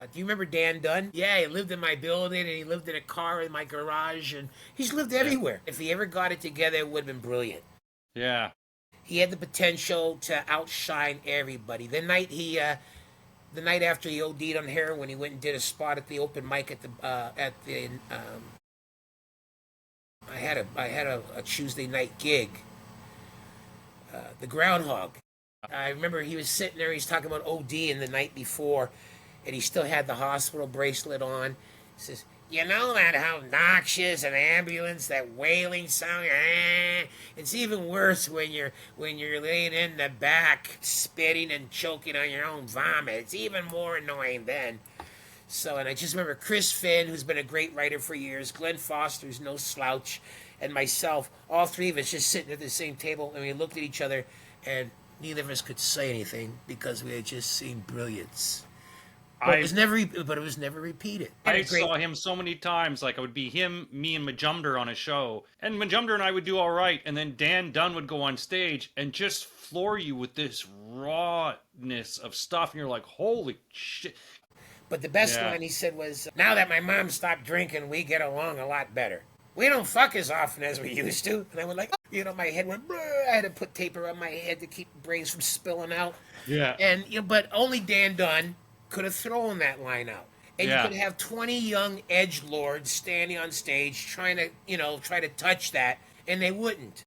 Do you remember Dan Dunn? Yeah, he lived in my building and he lived in a car in my garage and he's lived everywhere. If he ever got it together, it would have been brilliant. Yeah. He had the potential to outshine everybody. The night after he OD'd on heroin, he went and did a spot at the open mic at the. I had a Tuesday night gig, the Groundhog. I remember he was sitting there. He's talking about ODing the night before, and he still had the hospital bracelet on. He says, "You know that how noxious an ambulance, that wailing sound. It's even worse when you're laying in the back, spitting and choking on your own vomit. It's even more annoying then." So, and I just remember Chris Finn, who's been a great writer for years, Glenn Foster's no slouch, and myself, all three of us just sitting at the same table, and we looked at each other, and neither of us could say anything because we had just seen brilliance. I But it was never repeated. And I a great, saw him so many times. Like, it would be him, me, and Majumder on a show, and Majumder and I would do all right, and then Dan Dunn would go on stage and just floor you with this rawness of stuff, and you're like, holy shit. but the best Yeah. line he said was, "Now that my mom stopped drinking, we get along a lot better. We don't fuck as often as we used to." And I went like, my head went. I had to put tape around my head to keep brains from spilling out. Yeah. And but only Dan Dunn could have thrown that line out. And you Yeah. could have 20 young edge lords standing on stage trying to touch that, and they wouldn't.